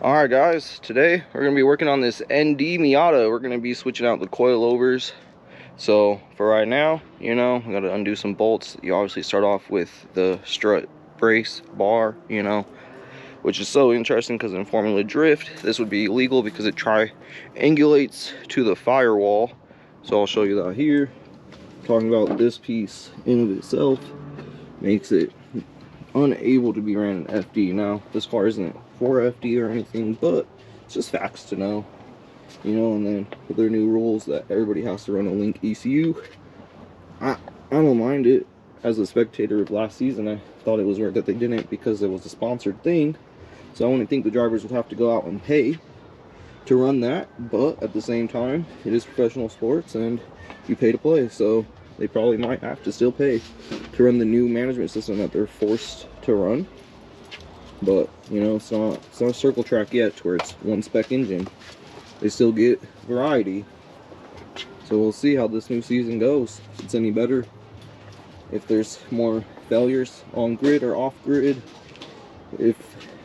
Alright guys, today we're going to be working on this ND Miata. We're going to be switching out the coilovers. So for right now, we got to undo some bolts. You obviously start off with the strut brace bar, which is so interesting because in Formula Drift, this would be illegal because it triangulates to the firewall. So I'll show you that here. Talking about this piece in of itself makes it unable to be ran in FD. Now, this car isn't for FD or anything, but it's just facts to know, and then with their new rules that everybody has to run a link ECU, I don't mind it. As a spectator of last season, I thought it was weird that they didn't because it was a sponsored thing, so I wouldn't think the drivers would have to go out and pay to run that, but at the same time, it is professional sports and you pay to play, so they probably might have to still pay to run the new management system that they're forced to run. But it's not a circle track yet to where it's one spec engine. They still get variety, so we'll see how this new season goes, if it's any better, if there's more failures on grid or off grid, if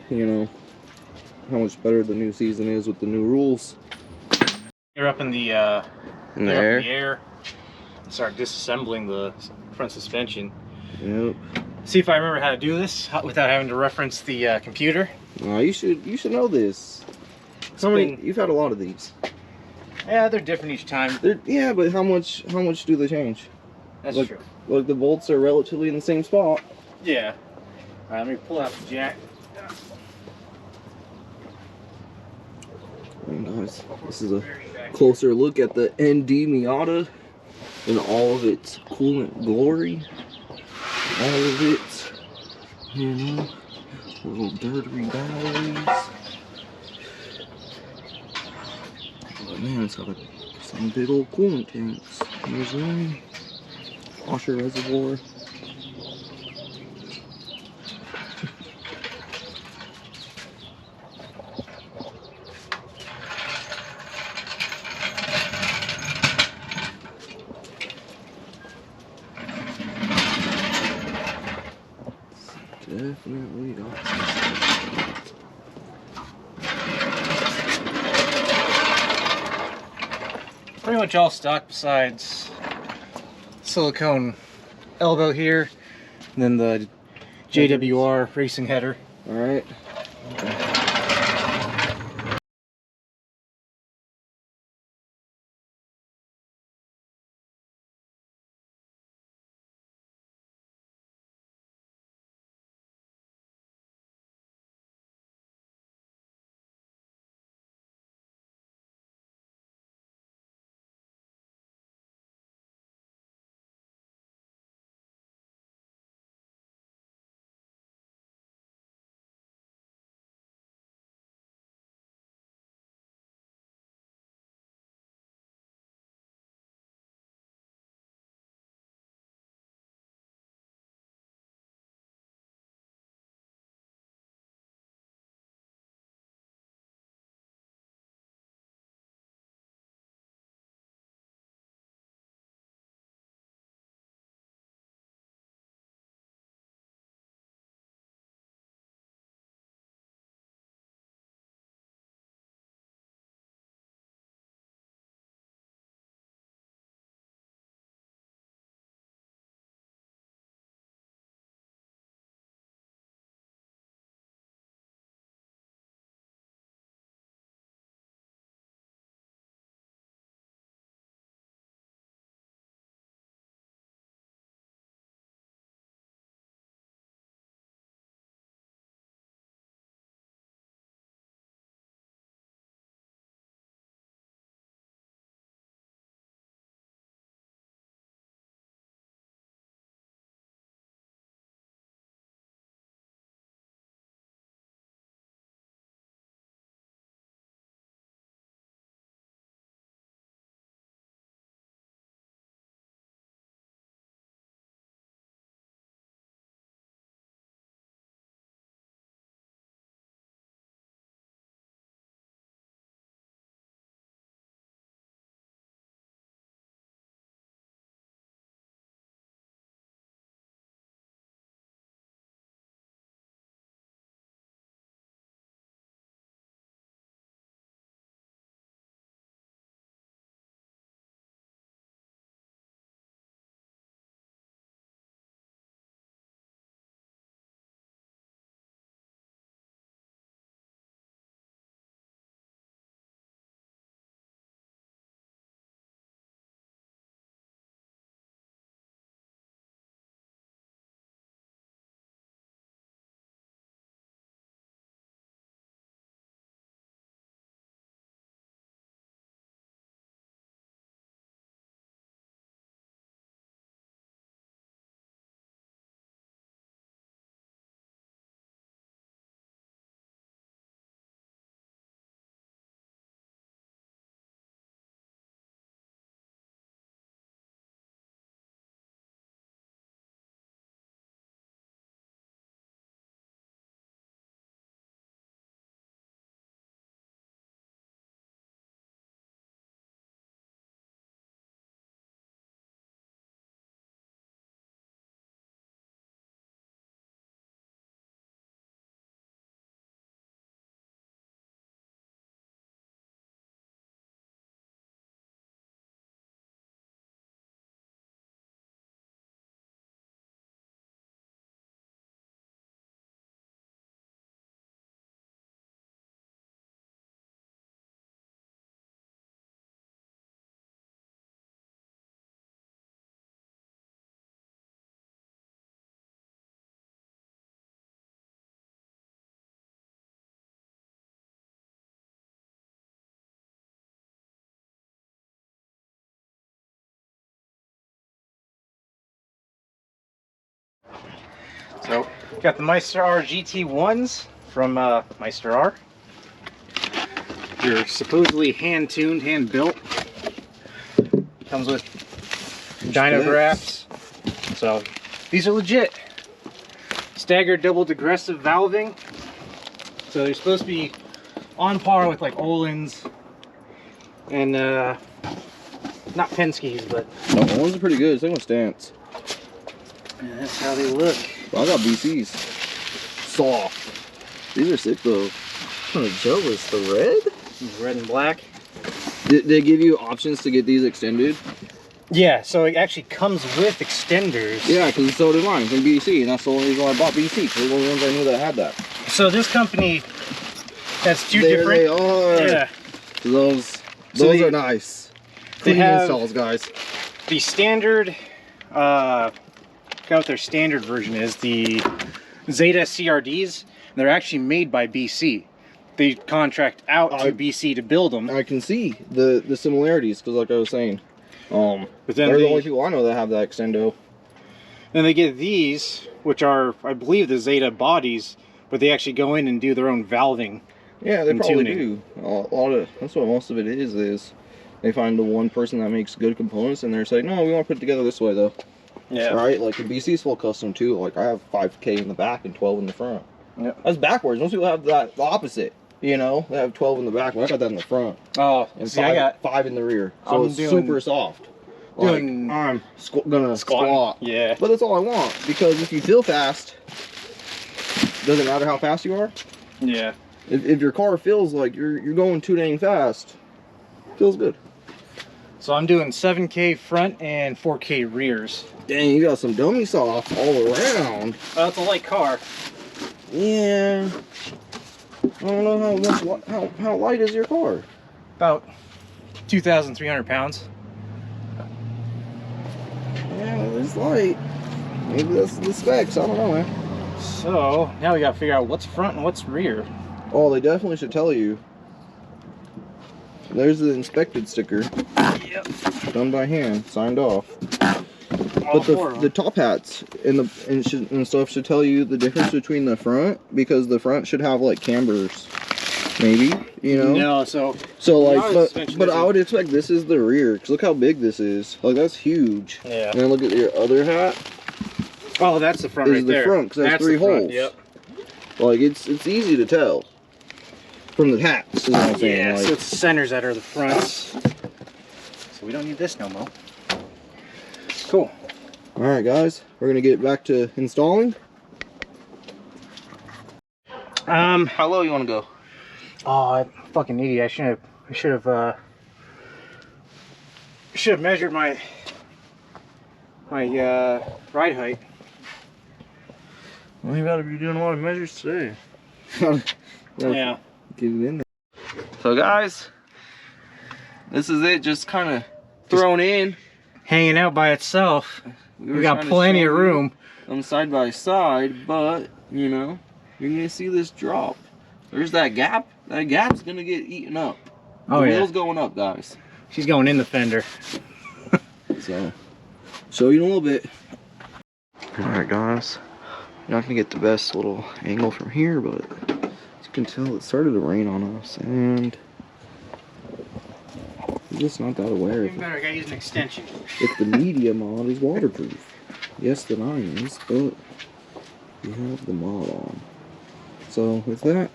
how much better the new season is with the new rules. You're up in the air. Start disassembling the front suspension. Yep. See if I remember how to do this without having to reference the computer. You should know this. You've had a lot of these. Yeah, they're different each time. Yeah, but how much do they change? That's true. Like the bolts are relatively in the same spot. Yeah. All right, let me pull out the jack. And guys, this is a closer look at the ND Miata in all of its coolant glory. All of it, little dirty batteries. But man, it's got some big old coolant tanks. There's one. Washer reservoir. Definitely got Pretty much all stock besides silicone elbow here, and then the JWR racing header. all right. So, got the Meister R GT1s from Meister R. They're supposedly hand-tuned, hand-built. Comes with dyno graphs. So, these are legit. Staggered double digressive valving. So they're supposed to be on par with like Olin's and not Penske's, but no, Olin's are pretty good. Same with Stance. and that's how they look. I got BC's. Soft. These are sick though. Jealous. The red? Red and black. Did they give you options to get these extended? Yeah, so it actually comes with extenders. Yeah, because so did mine from BC, and that's the only reason why I bought BC, because they're the only ones I knew that had that. So this company has two There different. They are. Yeah. Those are nice. They Clean have installs, guys. the standard. Forgot what their standard version is. The Zeta CRDs. They're actually made by BC. They contract out to BC to build them. I can see the similarities, because like I was saying, but then they're the only people I know that have that extendo. Then they get these, which are, I believe, the Zeta bodies, but they actually go in and do their own valving. Yeah, they probably tuning. do. A lot of that's what most of it is they find the one person that makes good components, and they're saying, no, we want to put it together this way though. Yeah. Right. Like the BC's full custom too. Like I have 5K in the back and 12 in the front. Yeah. That's backwards. Most people have that the opposite. You know, they have 12 in the back. Well, I got that in the front. Oh, And see, five, I got 5 in the rear. So I'm it's doing- super soft. doing- Like, I'm gonna squatting. squat. Yeah. But that's all I want, because if you feel fast, doesn't matter how fast you are. Yeah. If your car feels like you're going too dang fast, feels good. So I'm doing 7K front and 4K rears. Dang, you got some dummy soft all around. Well, it's a light car. Yeah. I don't know how light is your car. About 2,300 pounds. Yeah, it's light. Maybe that's the specs. I don't know, man. So now we gotta figure out what's front and what's rear. Oh, they definitely should tell you. There's the inspected sticker. Yep. Done by hand, signed off. All But four of the them. top hats and stuff should tell you the difference between the front, because the front should have like cambers, maybe, you know. No, so like, suspension but I isn't- would expect this is the rear, because look how big this is. Like that's huge. yeah. And then look at your other hat. Oh, that's the front Is right the there. front, 'cause that's 3 the front, holes. Yep. Like it's easy to tell from the hats. Is what I'm saying. Yeah, Like, so it's the centers that are the fronts. So we don't need this no more. Cool. all right, guys, we're gonna get back to installing. How low you want to go? Oh, I'm a fucking idiot. I should have measured my ride height. Well, you gotta be doing a lot of measures today. Yeah. Get it in there. So guys, this is it. Just kind of thrown in. Hanging out by itself. We We got plenty of room. on side by side, but you know, you're gonna see this drop. There's that gap. That gap's gonna get eaten up. Oh, The yeah. wheel's going up, guys. She's going in the fender. So, show you in a little bit. All right, guys. You're not gonna get the best little angle from here, but as you can tell, it started to rain on us, and I'm just not that aware Even better, I gotta use an extension. if the media mod is waterproof. Yes, the 9 is, but you have the mod on. So with that,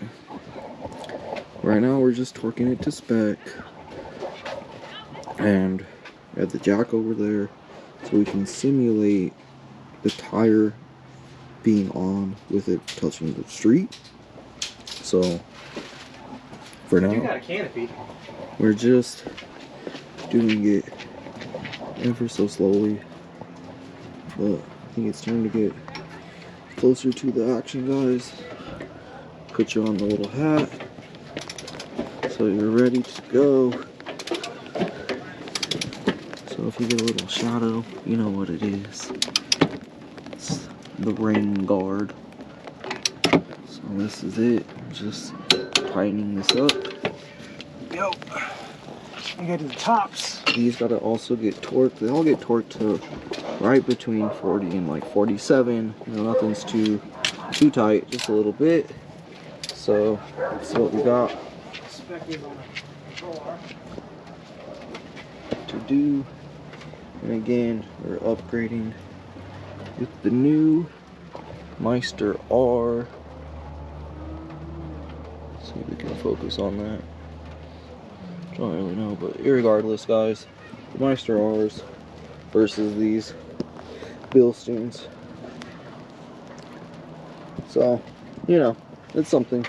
right now we're just torquing it to spec, and we have the jack over there so we can simulate the tire being on with it touching the street. So for You now, got a canopy. we're just doing it ever so slowly, but I think it's time to get closer to the action, guys. Put you on the little hat so you're ready to go. So if you get a little shadow, you know what it is. It's the rain guard. So this is it. Just tightening this up. Yo. I gotta do the tops. These gotta also get torqued. They all get torqued to right between 40 and like 47. You know, nothing's too tight, just a little bit. So that's what we got to do. And again, we're upgrading with the new Meister R. See if we can focus on that. Don't really know, but irregardless, guys, the Meister R's versus these Bilsteins. So, you know, it's something.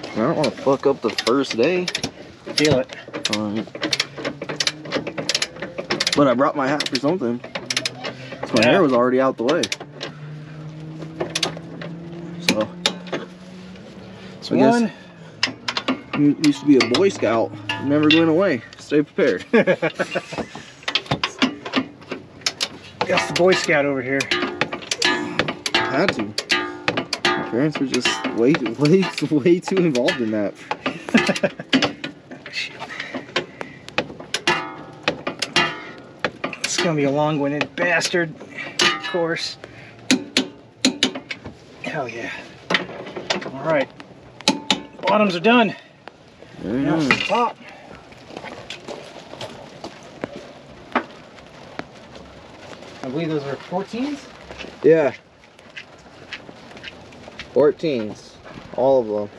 I don't want to fuck up the first day. Feel it. But I brought my hat for something. So my hair was already out the way. So. So one. You used to be a Boy Scout. Never going away. Stay prepared. That's the Boy Scout over here. Had to. My parents were just way too involved in that. It's gonna be a long-winded bastard, of course. Hell yeah. All right. Bottoms are done. Now it's the top. I believe those are 14s? Yeah. 14s. All of them.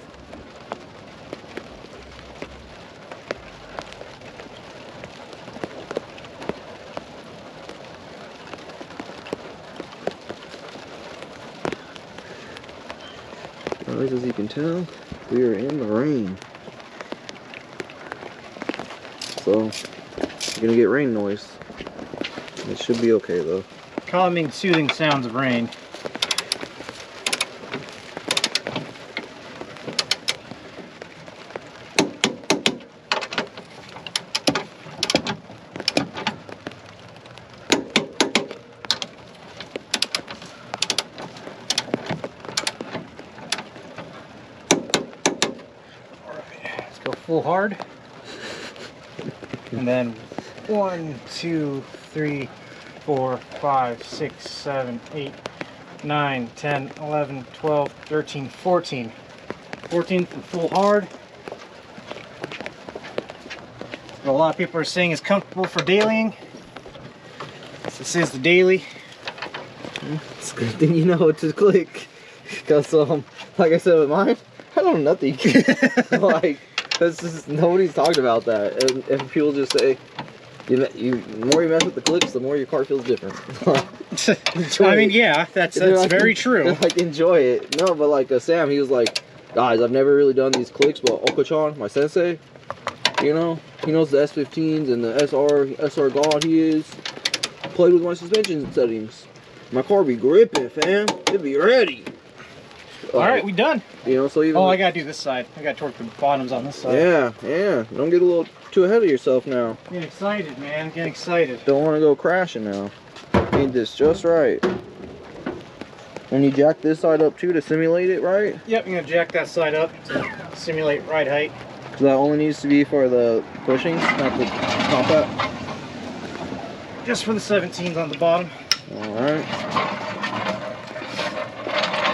Guys, as you can tell, we are in the rain. So, you're gonna get rain noise. It should be okay though. Calming, soothing sounds of rain. Full hard, and then 1, 2, 3, 4, 5, 6, 7, 8, 9, 10, 11, 12, 13, 14. 14th full hard. What a lot of people are saying is comfortable for dailying. This is the daily. It's a good thing you know what to click, because like I said with mine, I don't know nothing. Like, that's just, nobody's talked about that, and people just say, the more you mess with the clicks, the more your car feels different. I mean, yeah, that's like, very true. Like, enjoy it. No, but like Sam, he was like, guys, I've never really done these clicks, but Okachan, my sensei, you know, he knows the S15s and the SR god he is. Played with my suspension settings. My car be gripping, fam. It be ready. Alright, we done. You know, so even... Oh, I gotta do this side. I gotta torque the bottoms on this side. Yeah, yeah. Don't get a little too ahead of yourself now. Get excited, man. Get excited. Don't want to go crashing now. Need this just right. And you jack this side up too to simulate it, right? Yep, I'm gonna jack that side up to simulate ride height. So that only needs to be for the bushings, not the top hat? Just for the 17s on the bottom. Alright.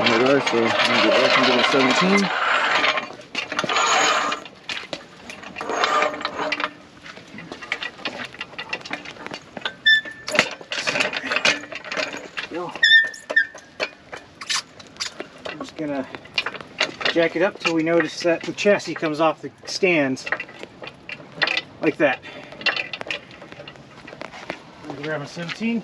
Alright, so I'm gonna get back into the 17. I'm just gonna jack it up till we notice that the chassis comes off the stands like that. I'm gonna grab my 17.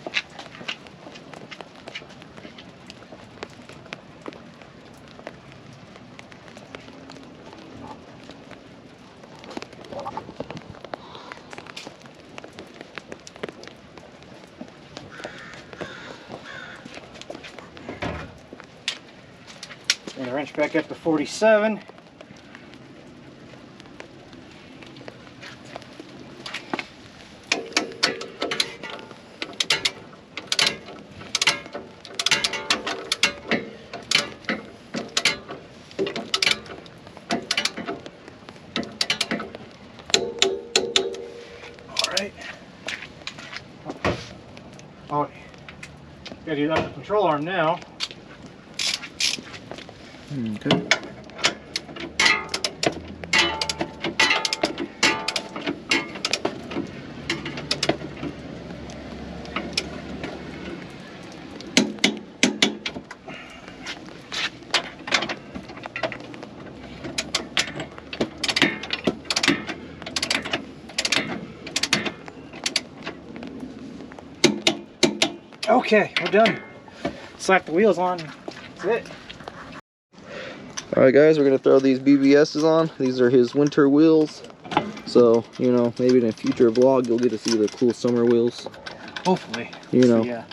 And wrench back up to 47. Gotta do that with the control arm now. Okay. Okay, we're done. Slap the wheels on. That's it. Alright guys, we're going to throw these BBS's on. These are his winter wheels. So, you know, maybe in a future vlog you'll get to see the cool summer wheels. Hopefully. You know. So, yeah.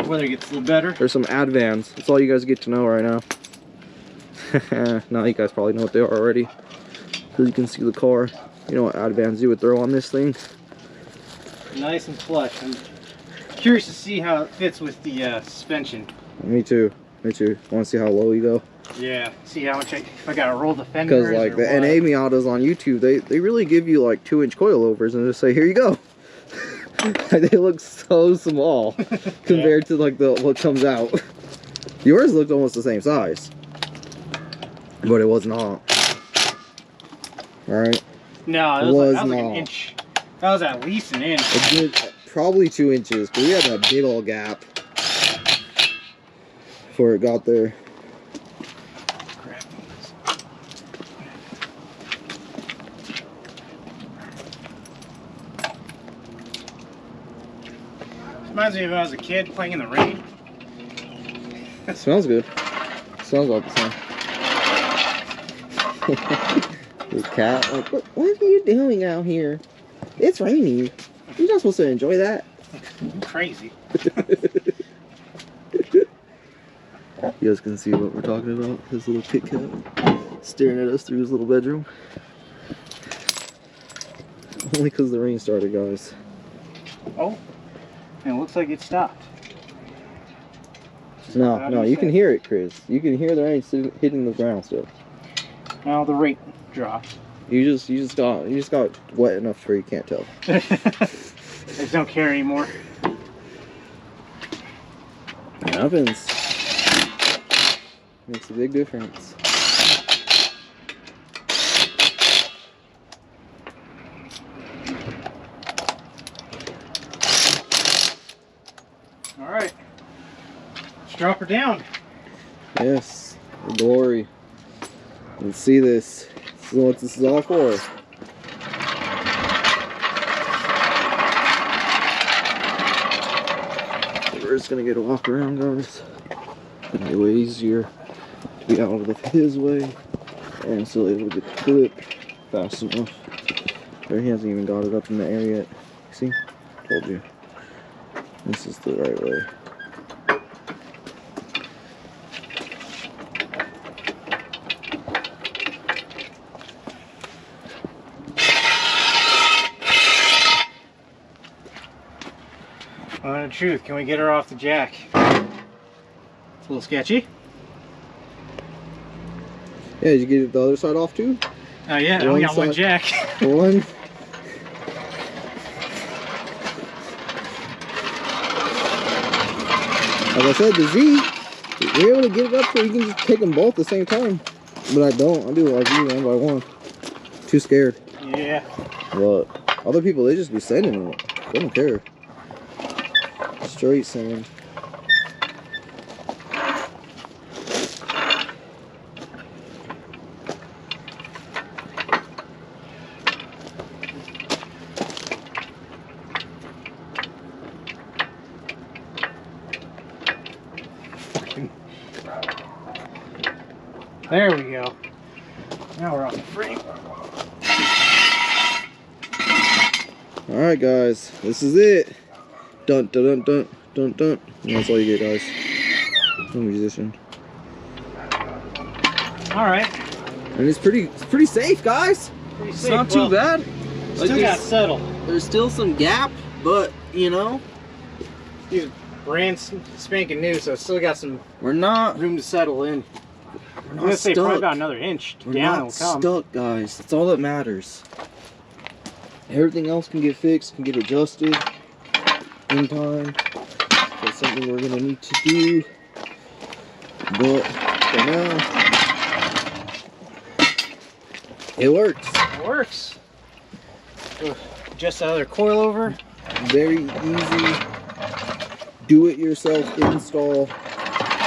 Weather gets a little better. There's some Advans. That's all you guys get to know right now. Now you guys probably know what they are already. Because you can see the car. You know what Advans you would throw on this thing. Nice and plush. I'm curious to see how it fits with the suspension. Me too. Me too. Want to see how low you go? Yeah. See how much if I gotta roll the fenders. Because like the NA Miatas on YouTube, they really give you like 2-inch coilovers and just say, here you go. They look so small compared to like what comes out. Yours looked almost the same size, but it was not. All right. No, it was like an inch. That was at least an inch. A good, probably 2 inches, but we had that big old gap before it got there. Reminds me of when I was a kid playing in the rain. It smells good. It smells about the same. This cat, like, what are you doing out here? It's raining. You're not supposed to enjoy that. Crazy. You guys can see what we're talking about. His little Kit Kat staring at us through his little bedroom. Only because the rain started, guys. Oh, and it looks like it stopped. No, you can hear it, Chris. You can hear the rain hitting the ground still. Now the rate dropped. You just got wet enough to where you can't tell. I just don't care anymore. It happens. Makes a big difference. All right, let's drop her down. Yes, the glory. Let's see this. This is what this is all for. We're just gonna get a walk around, guys. It'll be way easier to be out of his way and still able to get the clip fast enough. There, he hasn't even got it up in the air yet. See? Told you. This is the right way. The truth, can we get her off the jack? It's a little sketchy. Yeah, did you get the other side off too? Oh yeah, I only got one jack. One. Like I said, the Z, you're able to get it up so you can just take them both at the same time. But I don't. I do it like you, one by one. Too scared. Yeah. But other people, they just be sending it. They don't care. Straight sand. There we go. Now we're on the frame. Alright guys, this is it. Dun dun dun dun dun dun. And that's all you get, guys. I'm a musician. Alright. And it's pretty safe, guys. Pretty It's safe. not too bad. Still Like, got settle. there's still some gap, but you know, These brand spanking new, so it's still got some we're not room to settle in. I'm gonna say probably about another inch We're down not will come. stuck, guys. That's all that matters. Everything else can get fixed, can get adjusted in time. That's something we're gonna need to do. But for now, it works. It works. Just another coilover. Very easy. Do-it-yourself install.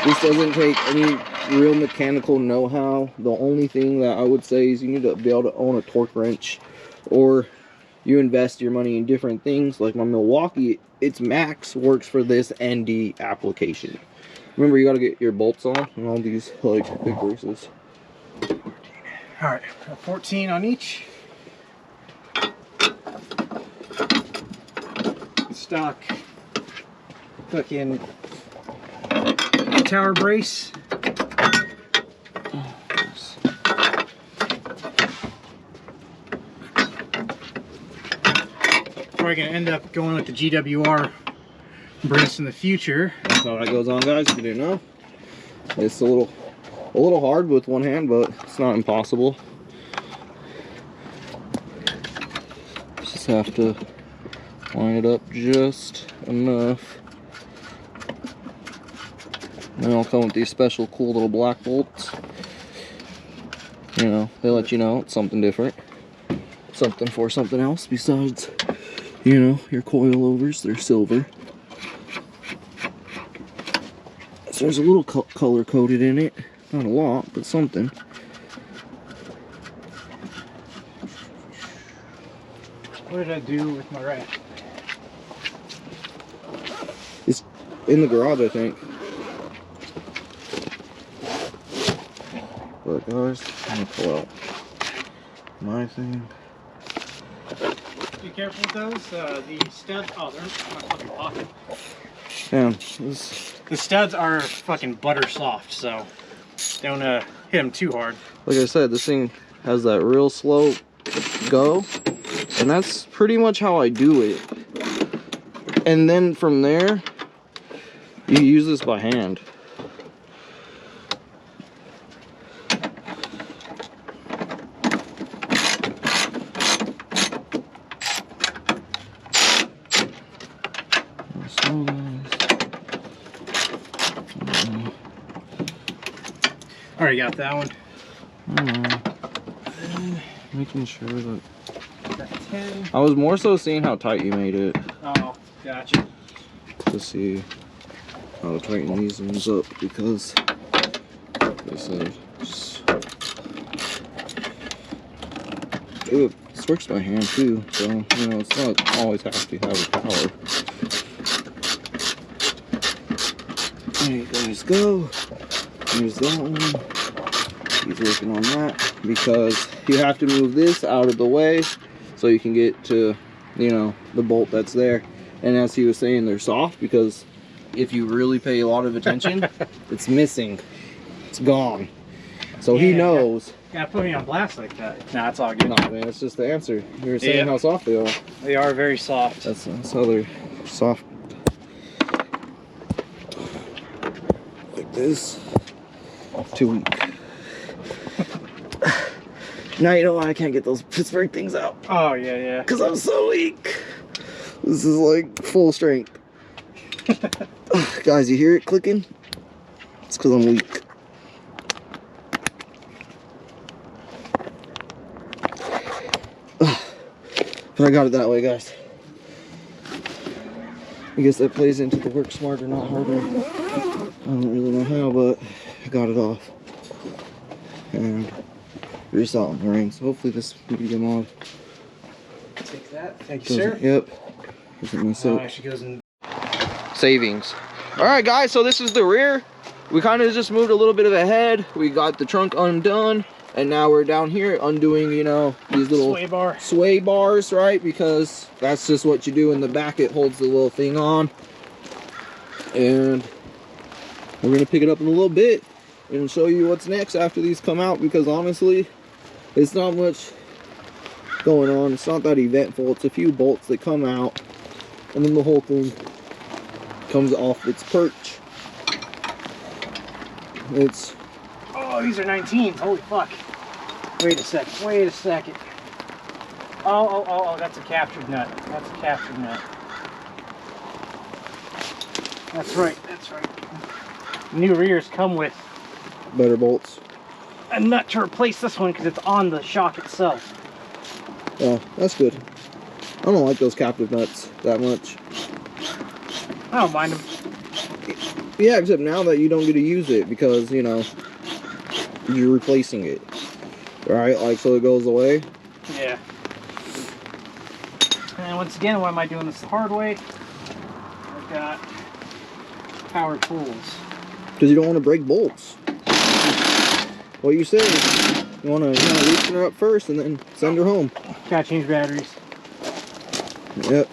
This doesn't take any real mechanical know-how. The only thing that I would say is you need to be able to own a torque wrench, or you invest your money in different things. Like my Milwaukee, its max works for this ND application. Remember, you got to get your bolts on and all these like big braces. All right, 14 on each. Stock fucking tower brace. Probably gonna end up going with the GWR brace in the future. That's how that goes on, guys. If you didn't know, it's a little hard with one hand, but it's not impossible. Just have to line it up just enough. And I'll come with these special cool little black bolts. You know, they let you know it's something different. Something for something else besides, you know, your coilovers. They're silver. So there's a little color coded in it. Not a lot, but something. What did I do with my rack? It's in the garage, I think. But guys, I'm gonna pull out my thing. Be careful with those. The studs. Oh, they're in my fucking pocket. Damn, The studs are fucking butter soft, so don't hit them too hard. like I said, this thing has that real slow go, and that's pretty much how I do it. And then from there, you use this by hand. Already got that one. Making sure that Got 10. I was more so seeing how tight you made it Oh, gotcha. to see how to tighten these ones up, because like I said, this works by hand too, so you know it's not always have to have a power. There you guys go. There's that one. He's working on that because you have to move this out of the way so you can get to, you know, the bolt that's there. And as he was saying, they're soft because if you really pay a lot of attention, it's missing. It's gone. So Yeah, he knows. Gotta put me on blast like that. Nah, it's all good. No, man, it's just the answer. You were saying Yeah. how soft they are. They are very soft. That's how they're soft. Like this. Too weak. Now you know why I can't get those Pittsburgh things out. Oh, yeah, yeah. Because I'm so weak. This is like full strength. Guys, you hear it clicking? It's because I'm weak. But I got it that way, guys. I guess that plays into the work smarter, not harder. I don't really know how, but I got it off. And we saw it in the ring, so hopefully this video mod. Take that. Thank you, sir. Yep. Doesn't mess up. Actually goes in. Savings. All right, guys, so this is the rear. We kind of just moved a little bit of a head. We got the trunk undone, and now we're down here undoing, you know, these little sway bars, right? Because that's just what you do in the back. It holds the little thing on. And we're gonna pick it up in a little bit and show you what's next after these come out, because honestly, it's not much going on. It's not that eventful. It's a few bolts that come out, and then the whole thing comes off its perch. It's... Oh, these are 19s. Holy fuck. Wait a second. Wait a second. Oh, that's a captured nut. That's a captured nut. That's right, that's right. New rears come with Better bolts. a nut to replace this one because it's on the shock itself. Oh, that's good. I don't like those captive nuts that much. I don't mind them. Yeah, except now that you don't get to use it because, you know, you're replacing it. Right? Like, so it goes away. Yeah. And once again, why am I doing this the hard way? I've got power tools. Because you don't want to break bolts. What you said, you want to loosen her up first and then send her home. Gotta change batteries. Yep.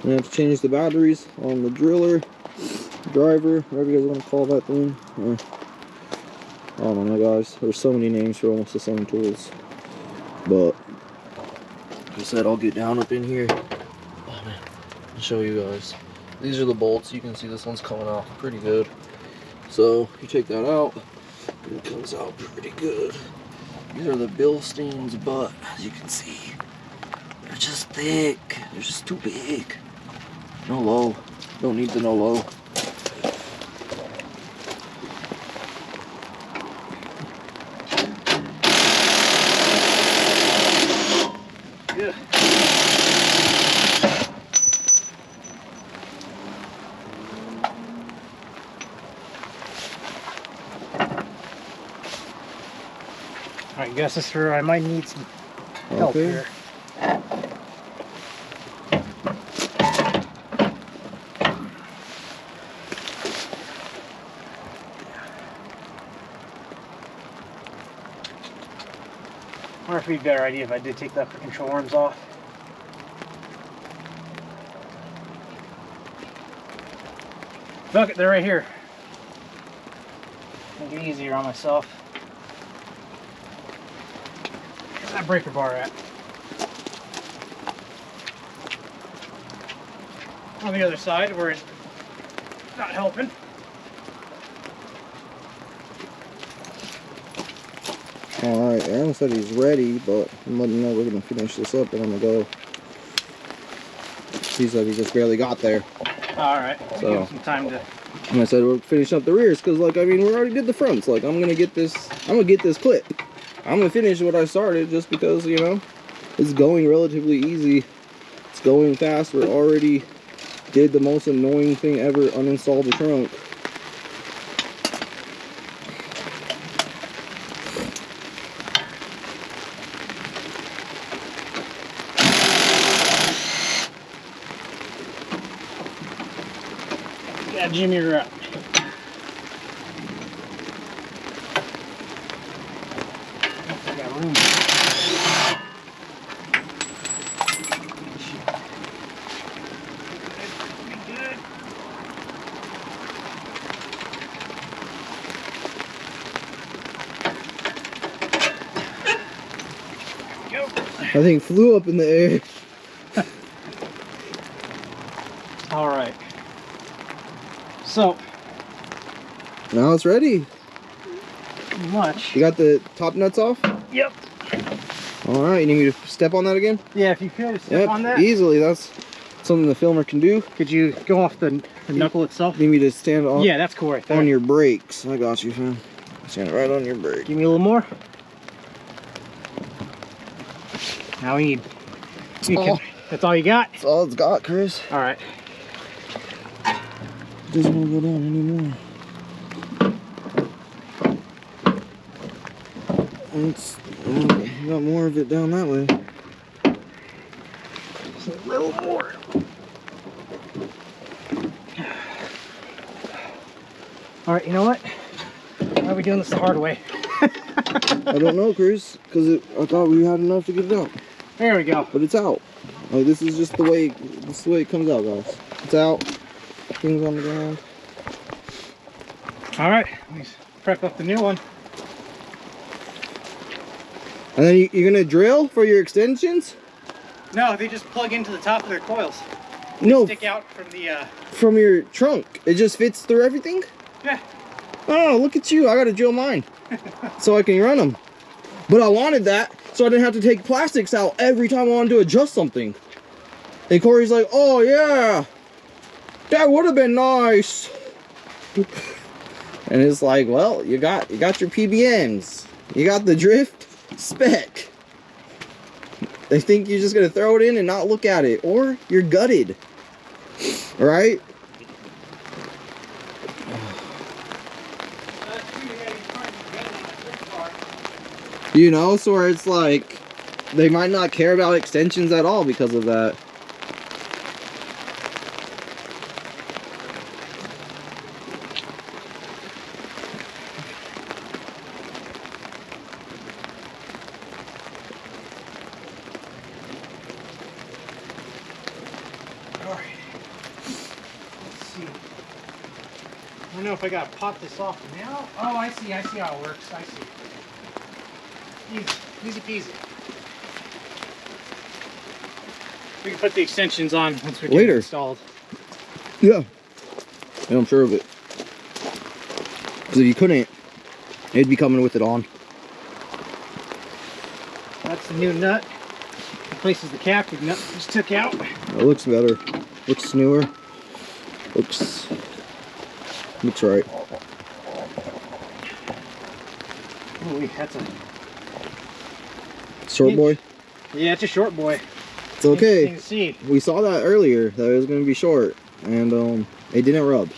You have to change the batteries on the driller, driver, whatever you guys want to call that thing. I don't know, guys. There's so many names for almost the same tools. But, like I said, I'll get down up in here. Oh, man. I'll show you guys. These are the bolts. You can see this one's coming off pretty good. So, you take that out, and it comes out pretty good. These are the Bilsteins, but, as you can see, they're just thick. They're just too big. No low. Don't need the no low. Yeah. Alright, guess this through. I might need some help here. Or if it'd be a better idea if I did take the control arms off. Look, they're right here. Make it easier on myself. Where's that breaker bar at? On the other side where it's not helping. Alright, Aaron said he's ready, but I'm letting him know we're going to finish this up and I'm going to go. He said he just barely got there. Alright, so give him some time to... And I said we're finishing up the rears because, like, I mean, we already did the fronts. Like, I'm going to get this clip. I'm going to finish what I started just because, you know, it's going relatively easy. It's going fast. We already did the most annoying thing ever, uninstall the trunk. Yeah, Jimmy, you're up. I got room. Be good. Go. I think flew up in the air. All right. So Now it's ready. much. You got the top nuts off? Yep. All right, you need me to step on that again? Yeah, if you could step Yep, on that. easily. That's something the filmer can do. Could you go off the knuckle itself? You need me to stand on, Yeah, that's cool right there. on your brakes. I got you, fam. Stand right on your brake. Give me a little more. Now we need. That's all you got? That's all it's got, Chris. All right. Doesn't want to go down anymore. It's, you got more of it down that way. Just a little more. All right, you know what? Why are we doing this the hard way? I don't know, Chris, because I thought we had enough to get it out. There we go. But it's out. Like, this is just the way it comes out, guys. It's out. Things on the ground. All right, let me prep up the new one. And then you're gonna drill for your extensions? No, they just plug into the top of their coils. No, Stick out from the. from your trunk. It just fits through everything? Yeah. Oh, look at you. I gotta drill mine so I can run them. But I wanted that so I didn't have to take plastics out every time I wanted to adjust something. And Corey's like, oh yeah, That would have been nice. And it's like, well, you got your PBMs. You got the drift spec. They think you're just gonna throw it in and not look at it, or you're gutted, right? You know, so where it's like they might not care about extensions at all because of that. I don't know if I gotta pop this off now. Oh, I see how it works. I see. Easy peasy. We can put the extensions on once we get it installed. Yeah, I'm sure of it. Because if you couldn't, it'd be coming with it on. That's the new nut. Replaces the captive nut we just took out. It looks better. Looks newer. Looks right. Ooh, that's a short boy. Yeah, it's a short boy. It's okay. See. We saw that earlier that it was going to be short, and it didn't rub.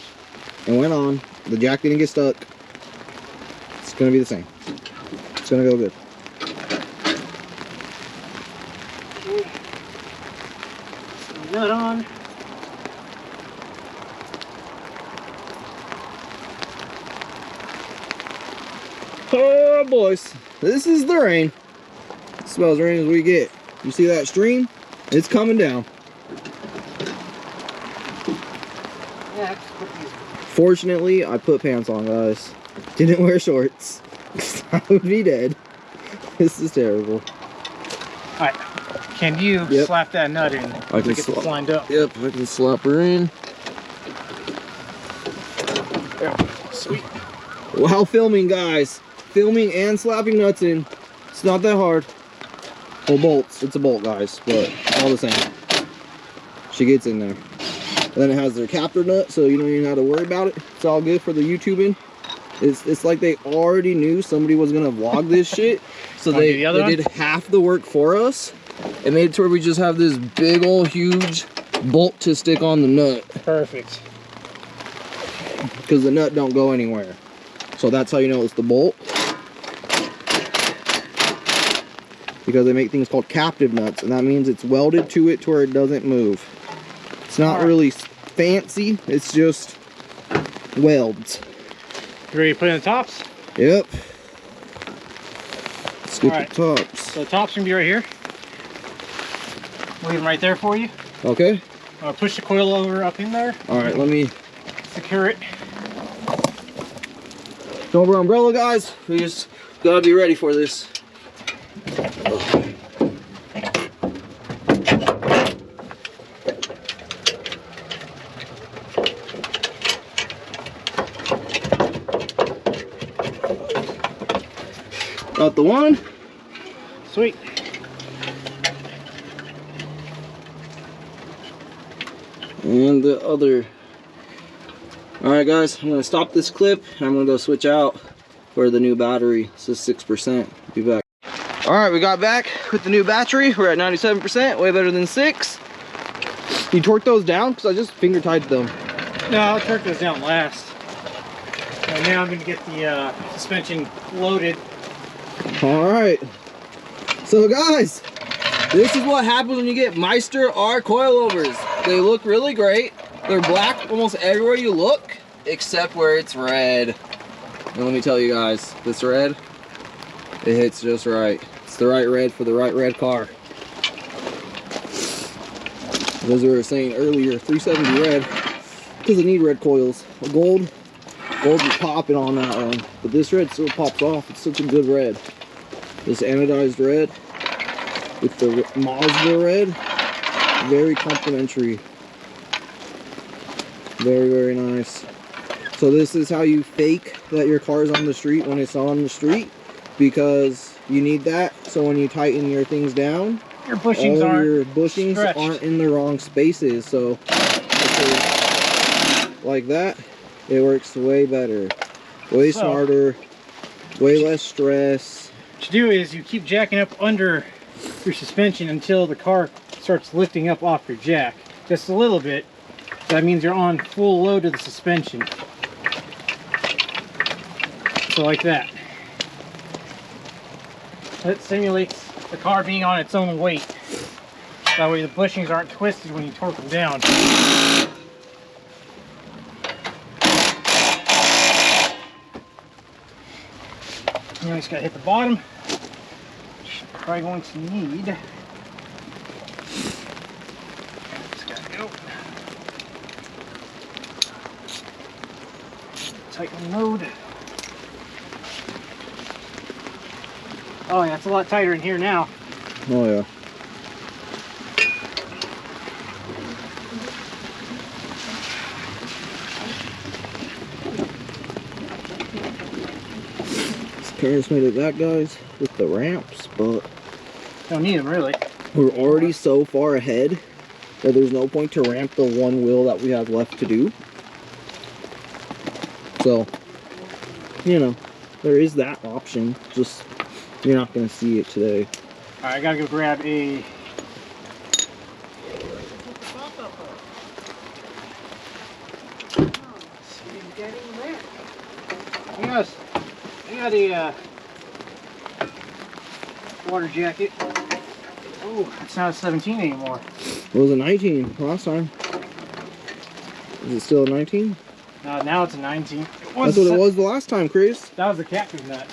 It went on. The jack didn't get stuck. It's going to be the same. It's going to go good. Nut on. Oh boys, this is the rain. It's about as rain as we get. You see that stream? It's coming down. Yeah, fortunately, I put pants on, guys. Didn't wear shorts. I would be dead. This is terrible. Alright, can you slap that nut in? I can get this lined up. Yep, I can slap her in. Yeah, sweet. While filming, guys. Filming and slapping nuts in. It's not that hard. Well, bolts. It's a bolt, guys, but all the same. She gets in there. And then it has their captor nut, so you don't even have to worry about it. It's all good for the YouTubing. It's like they already knew somebody was gonna vlog this shit, so they did half the work for us and made it to where we just have this big old huge bolt to stick on the nut. Perfect. Because the nut don't go anywhere. So that's how you know it's the bolt. Because they make things called captive nuts, and that means it's welded to it to where it doesn't move. It's not really fancy, it's just welds. You ready to put in the tops? Yep. Let's get the tops. So the tops gonna be right here. Leave them right there for you. Okay. Push the coilover up in there. Alright, let me secure it. Over umbrella, guys. We just gotta be ready for this. Got the one. Sweet. And the other. Alright guys, I'm going to stop this clip and I'm going to go switch out for the new battery. This is 6%. Be back. Alright, we got back with the new battery. We're at 97%, way better than 6. You torque those down? Because I just finger tied them. No, I'll torque those down last. And now I'm going to get the suspension loaded. Alright. So guys, this is what happens when you get Meister R coilovers. They look really great. They're black almost everywhere you look, except where it's red. And let me tell you guys, this red, it hits just right. It's the right red for the right red car. As we were saying earlier, 370 red doesn't need red coils. Gold is popping on that one, but this red still pops off. It's such a good red. This anodized red with the Mazda red, very complimentary. Very, very nice. So this is how you fake that your car's on the street when it's on the street, because you need that so when you tighten your things down, your bushings aren't in the wrong spaces. So like that, it works way better, way smarter, way less stress. What you do is you keep jacking up under your suspension until the car starts lifting up off your jack, just a little bit. That means you're on full load of the suspension. So like that. That simulates the car being on its own weight. That way the bushings aren't twisted when you torque them down. You just gotta hit the bottom. Probably going to need. Just gotta go. Tighten the load. Oh yeah, it's a lot tighter in here now. Oh yeah. Parents made it that, guys, with the ramps, but Don't need them really. we're already so far ahead that there's no point to ramp the one wheel that we have left to do. So, you know, there is that option, just you're not going to see it today. Alright, I gotta go grab a... Yes, I got a water jacket. Oh, it's not a 17 anymore. It was a 19 last time. Is it still a 19? Now it's a 19. That's what it was the last time, Chris. That was the cactus nut.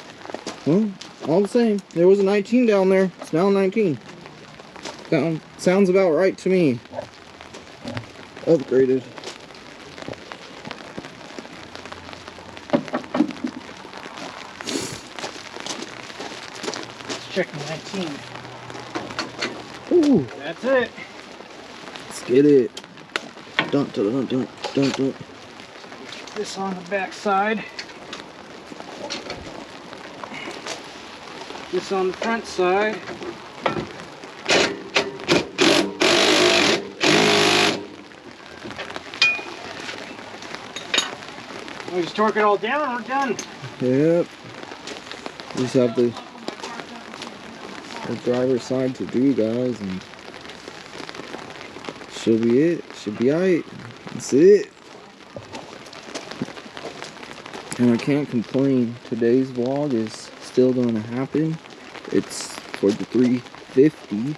Well, all the same. There was a 19 down there. It's now a 19. Sounds about right to me. Upgraded. Let's check the 19. Ooh. That's it. Let's get it. Dun, dun, dun, dun, dun, dun. This on the back side. This on the front side. We just torque it all down, we're done. Yep. Just have the driver's side to do, guys, and should be it. Should be alright. That's it. And I can't complain. Today's vlog is still going to happen. It's for the 350.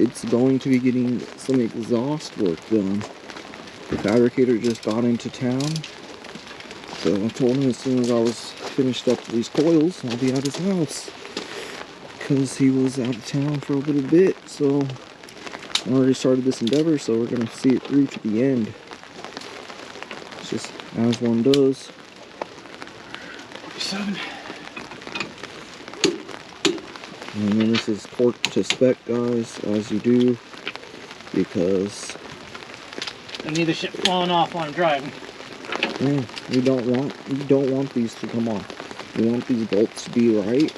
It's going to be getting some exhaust work done. The fabricator just got into town. So I told him as soon as I was finished up these coils, I'll be at his house. Because he was out of town for a little bit. So I already started this endeavor, so we're going to see it through to the end. It's just as one does. 47. And then this is torque to spec, guys, as you do, because I need the shit falling off while I'm driving. you don't want these to come off. You want these bolts to be right,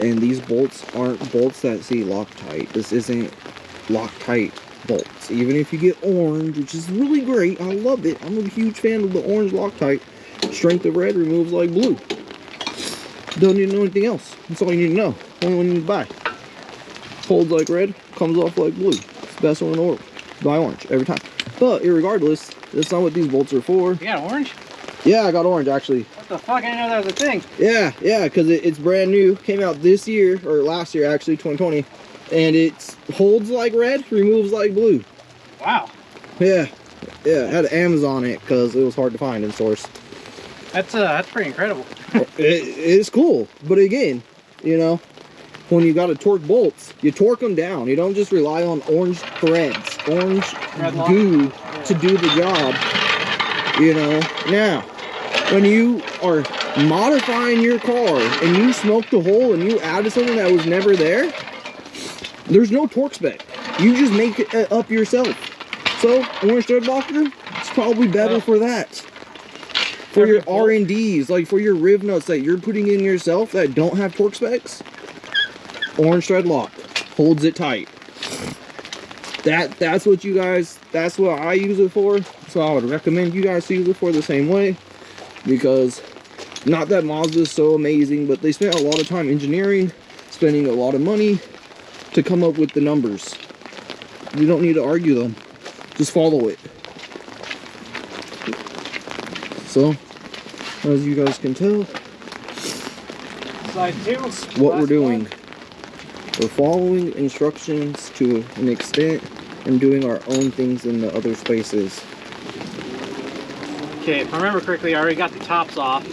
and these bolts aren't bolts that say Loctite. This isn't Loctite bolts. Even if you get orange, which is really great, I love it. I'm a huge fan of the orange Loctite. Strength of red removes like blue. Don't need to know anything else. That's all you need to know. Only one you need to buy. Holds like red, comes off like blue. It's the best one in the world. Buy orange every time. But irregardless, that's not what these bolts are for. You got orange? Yeah, I got orange actually. What the fuck? I didn't know that was a thing. Yeah, because it's brand new. Came out this year, or last year actually, 2020. And it holds like red, removes like blue. Wow. Yeah, I had to Amazon it because it was hard to find in stores. That's pretty incredible. It's cool, but again, you know, when you got to torque bolts, you torque them down. You don't just rely on orange threads, orange goo to do the job, you know. Now, when you are modifying your car and you smoked a hole and you added something that was never there, there's no torque spec. You just make it up yourself. So, orange thread locker, it's probably better for that. For your R&Ds, like for your riv nuts that you're putting in yourself that don't have torque specs, orange thread lock holds it tight. That's what you guys, that's what I use it for. So I would recommend you guys to use it for the same way, because not that Mazda is so amazing, but they spent a lot of time engineering, spending a lot of money to come up with the numbers. You don't need to argue them, just follow it. So as you guys can tell, Slide 2. what we're doing, we're following instructions to an extent and doing our own things in the other spaces. Okay, if I remember correctly, I already got the tops off.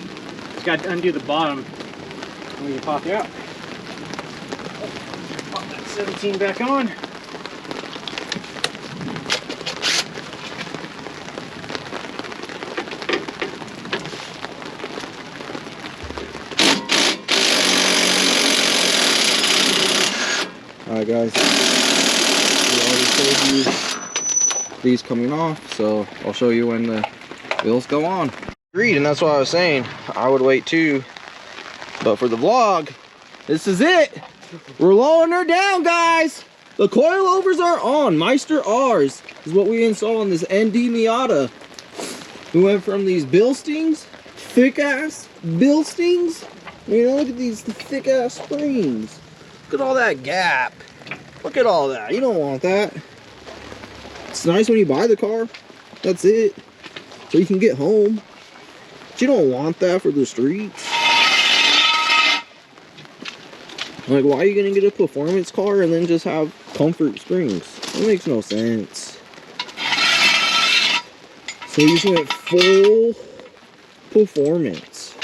Just got to undo the bottom. We can pop it out. Pop that 17 back on. Alright guys, we already showed you these coming off, so I'll show you when the wheels go on. Agreed, and that's what I was saying, I would wait too, but for the vlog, this is it. We're lowering her down, guys. The coilovers are on. Meister R's is what we installed on this ND Miata. We went from these Bilstings, thick ass Bilstings. You know, look at these thick ass springs. Look at all that gap. Look at all that. You don't want that. It's nice when you buy the car. That's it. So you can get home. But you don't want that for the streets. Like, why are you going to get a performance car and then just have comfort springs? That makes no sense. So you just went full performance.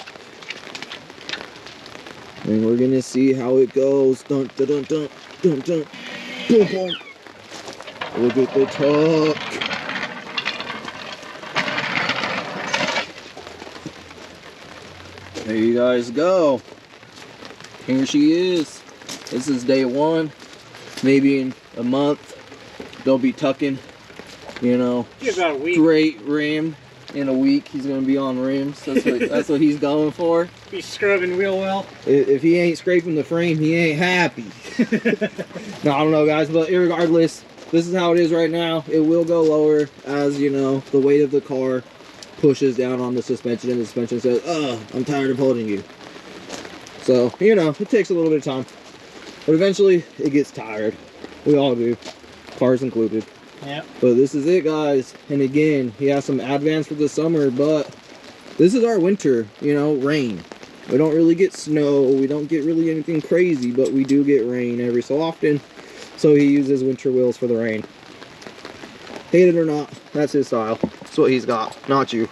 And we're gonna see how it goes. Dun dun dun dun dun dun dun dun. Look at the tuck. There you guys go. Here she is. This is day one. Maybe in a month they'll be tucking. You know, about a week. Straight rim. In a week he's gonna be on rims. That's what he's going for. Be scrubbing wheel well. If he ain't scraping the frame, he ain't happy. No, I don't know, guys, but irregardless, this is how it is right now. It will go lower as, you know, the weight of the car pushes down on the suspension, and the suspension says, "Oh, I'm tired of holding you." So, you know, it takes a little bit of time, but eventually it gets tired. We all do, cars included. Yeah. But this is it, guys. And again, he has some advance for the summer, but this is our winter, you know, rain. We don't really get snow, we don't get really anything crazy, but we do get rain every so often. So he uses winter wheels for the rain. Hate it or not, that's his style. That's what he's got, not you.